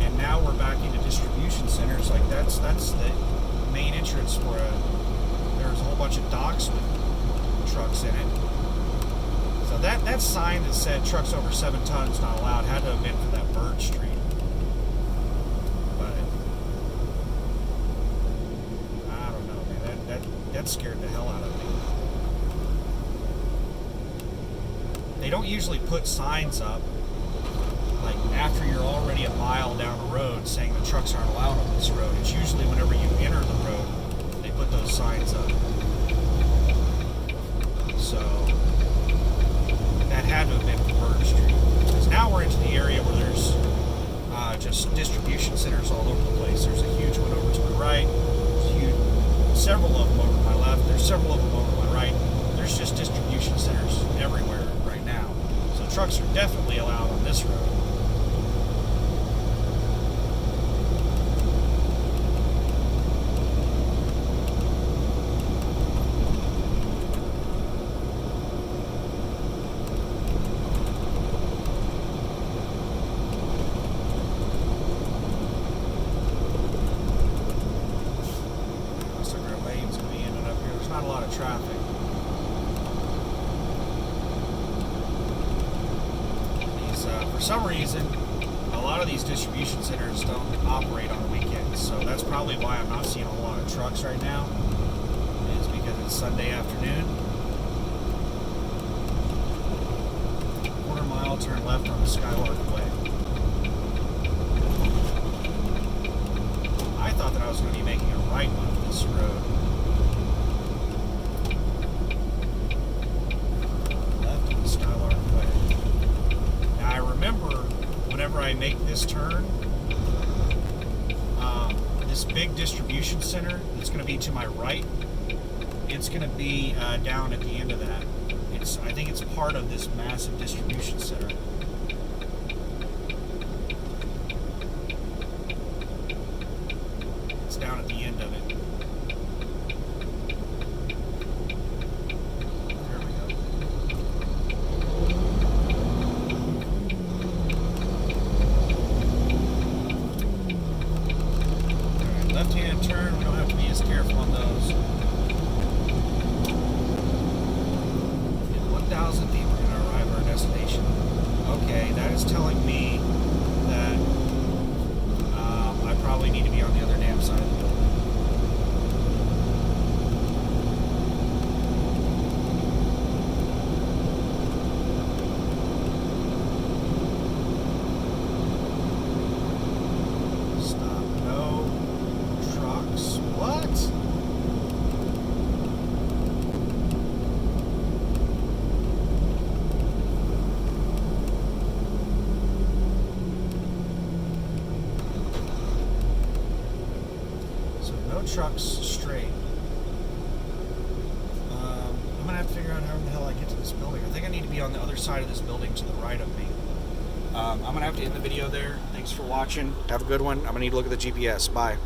And now we're back into distribution centers. Like that's the main entrance for there's a whole bunch of docks with trucks in it. So that sign that said trucks over 7 tons not allowed had to have been for that Bird Street. But I don't know, man. That scared the hell out of me. They don't usually put signs up like after you're already a mile down the road saying the trucks aren't allowed on this road. It's usually whenever you enter the road they put those signs up. So that had to have been Bird Street. Because now we're into the area where there's just distribution centers all over the place. There's a huge one over to my right. There's several of them over to my left. There's several of them over to my right. There's just distribution centers everywhere right now. So trucks are definitely allowed on this road. Not a lot of traffic. For some reason, a lot of these distribution centers don't operate on the weekends, so that's probably why I'm not seeing a lot of trucks right now, is because it's Sunday afternoon. Quarter mile, turn left on the Skylark Way. I thought that I was going to be making a right off this road. Whenever I make this turn, this big distribution center that's going to be to my right, it's going to be down at the end of that. I think it's part of this massive distribution center. It's down at the end of it. Left-hand turn, we don't have to be as careful on those. In 1,000 feet, we're going to arrive at our destination. Okay, that is telling me that I probably need to be on the other damn side of the building. Trucks straight. I'm gonna have to figure out how the hell I get to this building. I think I need to be on the other side of this building to the right of me. I'm gonna have to end the video there. Thanks for watching. Have a good one. I'm gonna need to look at the GPS. Bye.